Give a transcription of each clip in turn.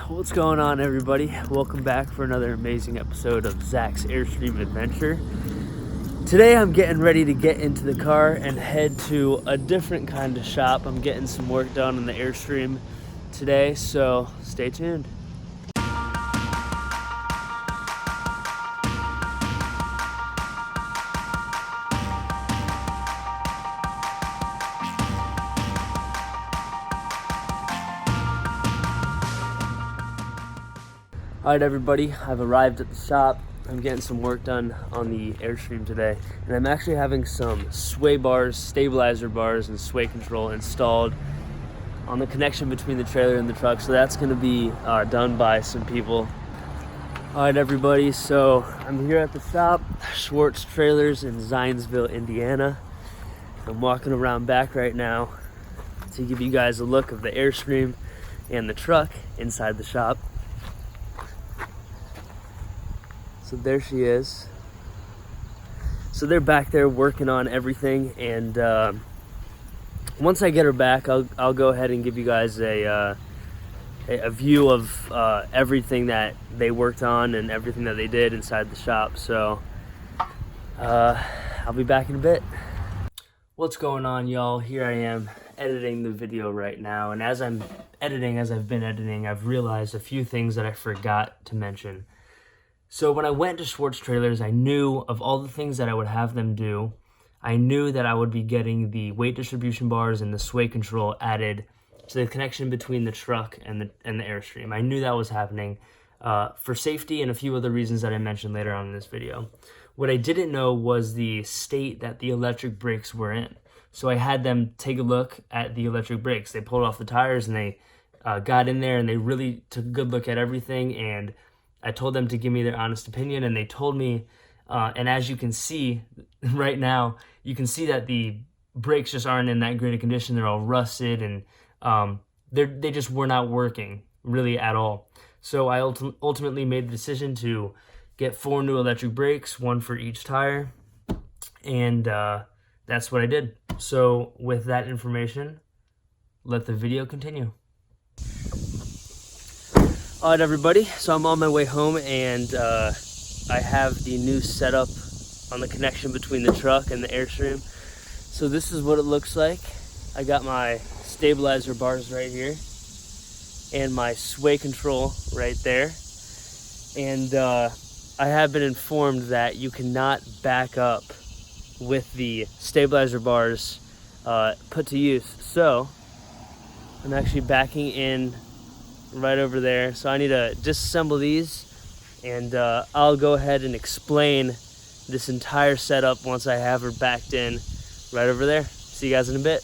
What's going on, everybody? Welcome back for another amazing episode of Zach's Airstream Adventure. Today I'm getting ready to get into the car and head to a different kind of shop. I'm getting some work done on the Airstream today, so stay tuned. Alright everybody, I've arrived at the shop. I'm getting some work done on the Airstream today, and I'm actually having some sway bars, stabilizer bars, and sway control installed on the connection between the trailer and the truck, so that's going to be done by some people. Alright everybody, so I'm here at the shop, Schwartz Trailers in Zionsville, Indiana. I'm walking around back right now to give you guys a look of the Airstream and the truck inside the shop. So there she is. So they're back there working on everything, and once I get her back, I'll go ahead and give you guys a view of everything that they worked on and everything that they did inside the shop. So I'll be back in a bit. What's going on, y'all? Here I am editing the video right now, and as I've been editing, I've realized a few things that I forgot to mention. So when I went to Schwartz Trailers, I knew of all the things that I would have them do. I knew that I would be getting the weight distribution bars and the sway control added to the connection between the truck and the Airstream. I knew that was happening for safety and a few other reasons that I mentioned later on in this video. What I didn't know was the state that the electric brakes were in. So I had them take a look at the electric brakes. They pulled off the tires and they got in there and they really took a good look at everything, and I told them to give me their honest opinion, and they told me, and as you can see right now, you can see that the brakes just aren't in that great a condition. They're all rusted, and they just were not working really at all. So I ultimately made the decision to get 4 new electric brakes, 1 for each tire, and that's what I did. So with that information, let the video continue. Alright everybody, so I'm on my way home, and I have the new setup on the connection between the truck and the Airstream. So this is what it looks like. I got my stabilizer bars right here and my sway control right there, and I have been informed that you cannot back up with the stabilizer bars put to use. So I'm actually backing in right over there. So I need to disassemble these, and I'll go ahead and explain this entire setup once I have her backed in right over there. See you guys in a bit.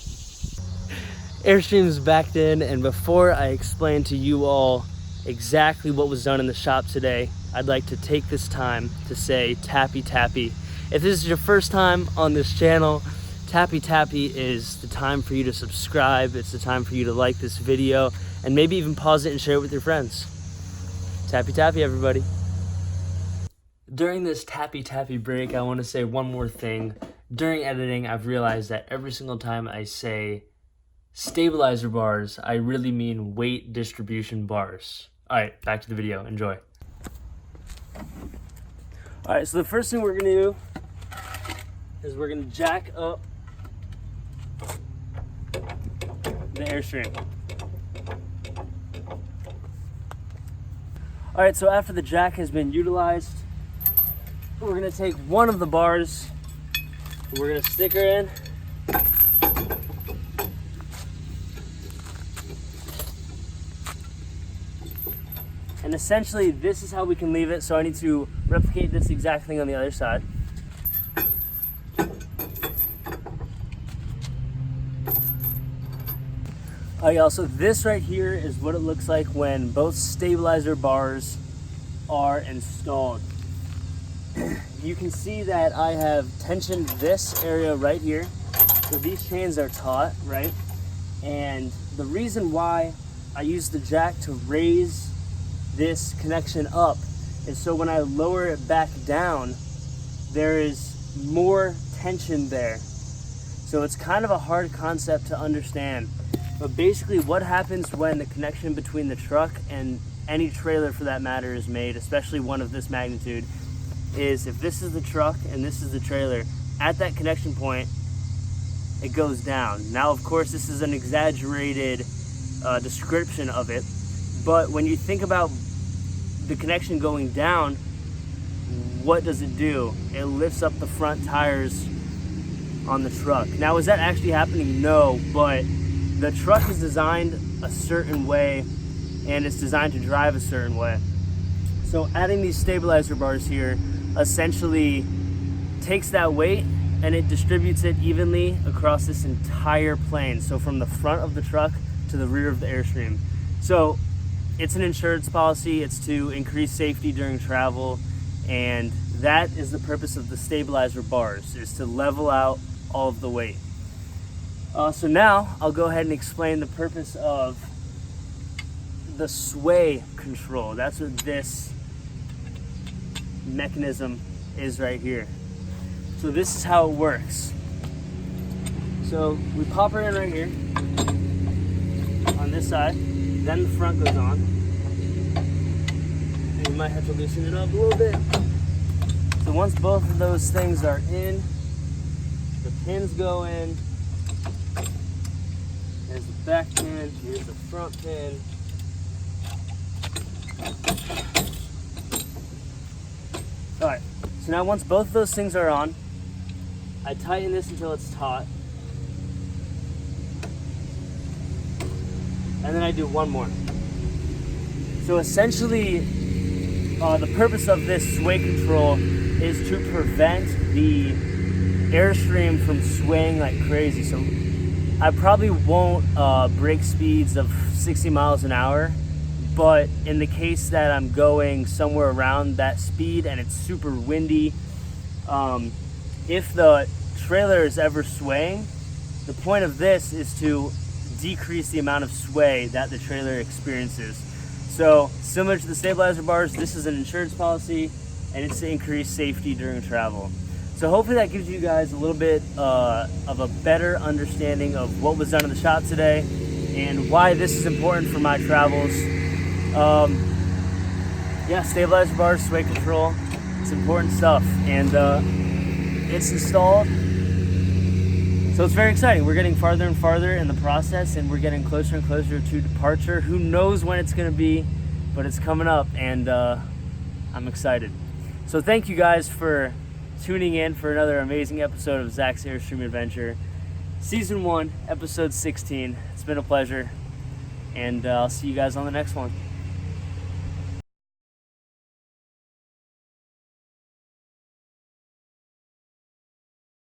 Airstream's backed in, and before I explain to you all exactly what was done in the shop today, I'd like to take this time to say tappy tappy. If this is your first time on this channel, tappy tappy is the time for you to subscribe. It's the time for you to like this video and maybe even pause it and share it with your friends. Tappy tappy, everybody. During this tappy tappy break, I want to say one more thing. During editing, I've realized that every single time I say stabilizer bars, I really mean weight distribution bars. All right, back to the video. Enjoy. All right, so the first thing we're gonna do is we're gonna jack up the Airstream. All right, so after the jack has been utilized, we're gonna take one of the bars, we're gonna stick her in, and essentially this is how we can leave it. So I need to replicate this exact thing on the other side. Alright y'all, so this right here is what it looks like when both stabilizer bars are installed. You can see that I have tensioned this area right here. So these chains are taut, right? And the reason why I use the jack to raise this connection up is so when I lower it back down, there is more tension there. So it's kind of a hard concept to understand. But basically what happens when the connection between the truck and any trailer for that matter is made, especially one of this magnitude, is if this is the truck and this is the trailer, at that connection point, it goes down. Now, of course, this is an exaggerated description of it, but when you think about the connection going down, what does it do? It lifts up the front tires on the truck. Now, is that actually happening? No, but the truck is designed a certain way and it's designed to drive a certain way. So adding these stabilizer bars here essentially takes that weight and it distributes it evenly across this entire plane. So from the front of the truck to the rear of the Airstream. So it's an insurance policy. It's to increase safety during travel. And that is the purpose of the stabilizer bars, is to level out all of the weight. So now I'll go ahead and explain the purpose of the sway control. That's what this mechanism is right here. So this is how it works. So we pop her in right here on this side, then the front goes on. And you might have to loosen it up a little bit. So once both of those things are in, the pins go in. There's the back pin, here's the front pin. Alright, so now once both of those things are on, I tighten this until it's taut. And then I do one more. So essentially, the purpose of this sway control is to prevent the Airstream from swaying like crazy. So I probably won't break speeds of 60 miles an hour, but in the case that I'm going somewhere around that speed and it's super windy, if the trailer is ever swaying, the point of this is to decrease the amount of sway that the trailer experiences. So similar to the stabilizer bars, this is an insurance policy and it's to increase safety during travel. So hopefully that gives you guys a little bit of a better understanding of what was done in the shop today and why this is important for my travels. Yeah, stabilizer bars, sway control, it's important stuff, and it's installed. So it's very exciting. We're getting farther and farther in the process, and we're getting closer and closer to departure. Who knows when it's going to be, but it's coming up, and I'm excited. So thank you guys for tuning in for another amazing episode of Zach's Airstream Adventure. Season 1, Episode 16. It's been a pleasure, and I'll see you guys on the next one.